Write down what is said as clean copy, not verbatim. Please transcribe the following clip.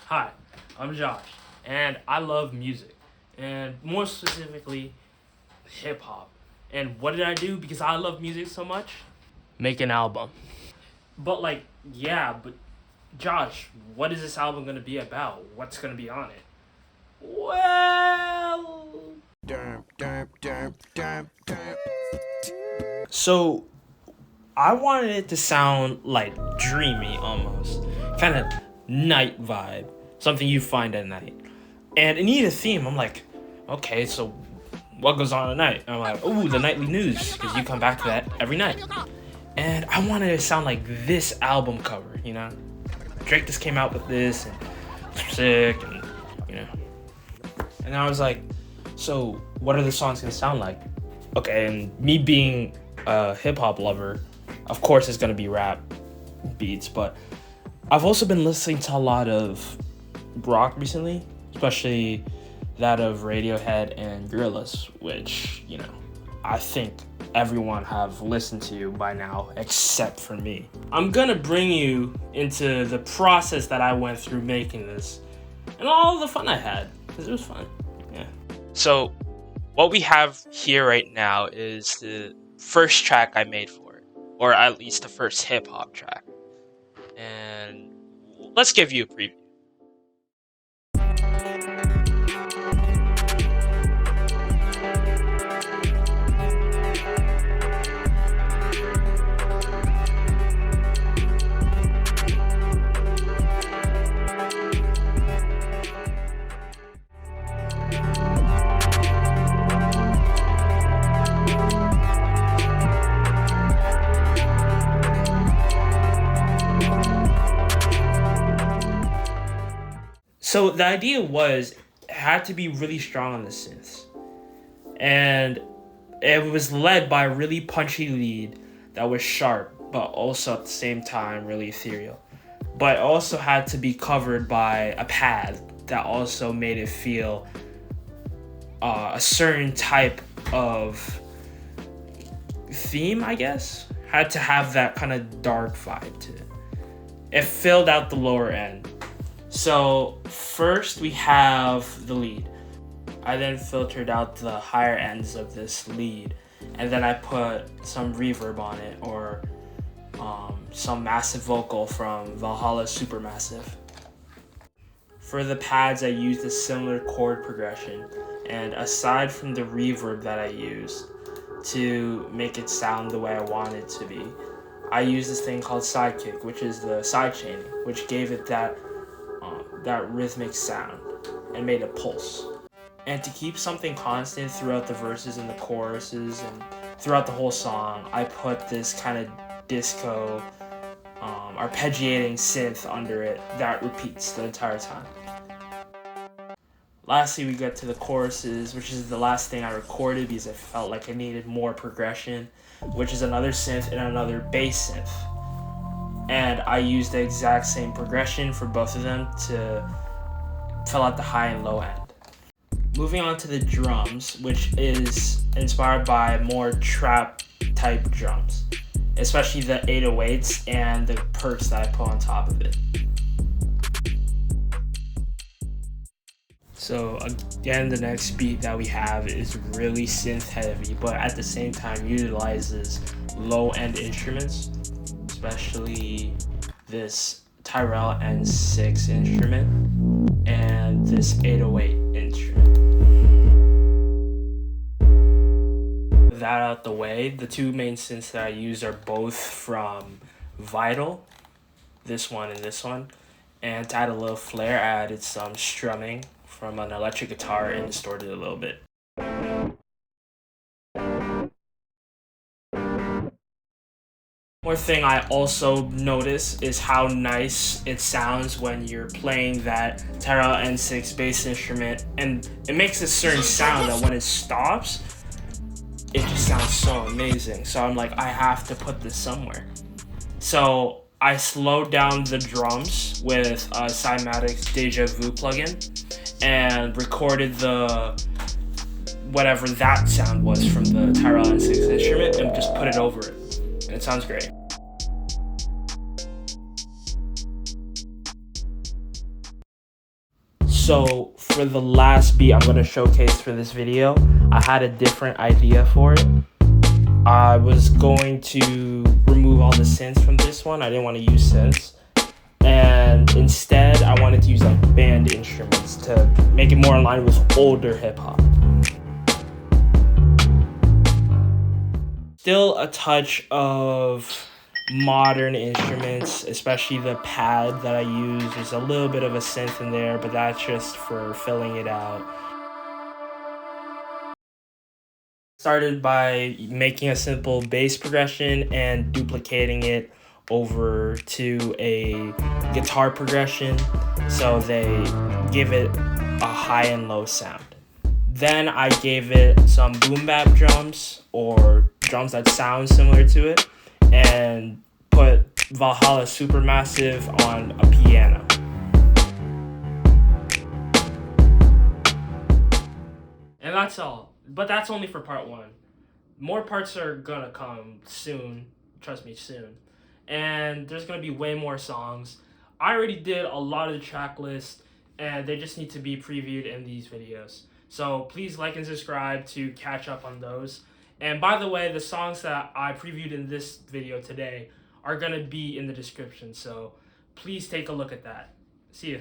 Hi, I'm Josh, and I love music, and more specifically, hip hop. And what did I do because I love music so much? Make an album. But, but Josh, what is this album gonna be about? What's gonna be on it? Well, so I wanted it to sound like dreamy almost, kind of night vibe, something you find at night. And it needed a theme. I'm like, okay, so what goes on at night? And I'm like, ooh, the nightly news, because you come back to that every night. And I wanted it to sound like this album cover, you know? Drake just came out with this, and it's sick, and, you know. And I was like, so what are the songs gonna sound like? Okay, and me being a hip-hop lover, of course it's gonna be rap beats, but I've also been listening to a lot of rock recently, especially that of Radiohead and Gorillaz, which, you know, I think everyone have listened to by now except for me. I'm gonna bring you into the process that I went through making this and all the fun I had, because it was fun. Yeah. So what we have here right now is the first track I made for it, or at least the first hip hop track. And let's give you a preview. So the idea was it had to be really strong on the synths. And it was led by a really punchy lead that was sharp, but also at the same time really ethereal. But it also had to be covered by a pad that also made it feel a certain type of theme, I guess. Had to have that kind of dark vibe to it. It filled out the lower end. So first we have the lead. I then filtered out the higher ends of this lead, and then I put some reverb on it, or some massive vocal from Valhalla Supermassive. For the pads, I used a similar chord progression, and aside from the reverb that I used to make it sound the way I want it to be, I used this thing called sidekick, which is the side chaining, which gave it that rhythmic sound and made it pulse. And to keep something constant throughout the verses and the choruses and throughout the whole song, I put this kind of disco arpeggiating synth under it that repeats the entire time. Lastly, we get to the choruses, which is the last thing I recorded because I felt like I needed more progression, which is another synth and another bass synth. And I used the exact same progression for both of them to fill out the high and low end. Moving on to the drums, which is inspired by more trap type drums, especially the 808s and the perks that I put on top of it. So again, the next beat that we have is really synth heavy, but at the same time utilizes low end instruments, especially this Tyrell N6 instrument and this 808 instrument. That out the way, the two main synths that I use are both from Vital, this one and this one. And to add a little flair, I added some strumming from an electric guitar and distorted it a little bit. One thing I also notice is how nice it sounds when you're playing that Tyrell N6 bass instrument, and it makes a certain sound that when it stops, it just sounds so amazing. So I'm like, I have to put this somewhere. So I slowed down the drums with a Cymatics Deja Vu plugin and recorded the whatever that sound was from the Tyrell N6 instrument and just put it over it. And it sounds great. So for the last beat I'm gonna showcase for this video, I had a different idea for it. I was going to remove all the synths from this one. I didn't want to use synths. And instead, I wanted to use like band instruments to make it more in line with older hip hop. Still a touch of modern instruments, especially the pad that I use. There's a little bit of a synth in there, but that's just for filling it out. Started by making a simple bass progression and duplicating it over to a guitar progression so they give it a high and low sound. Then I gave it some boom bap drums or drums that sound similar to it and put Valhalla Supermassive on a piano. And that's all. But that's only for part one. More parts are gonna come soon. Trust me, soon. And there's gonna be way more songs. I already did a lot of the track list, and they just need to be previewed in these videos. So please like and subscribe to catch up on those. And by the way, the songs that I previewed in this video today are gonna be in the description. So please take a look at that. See ya.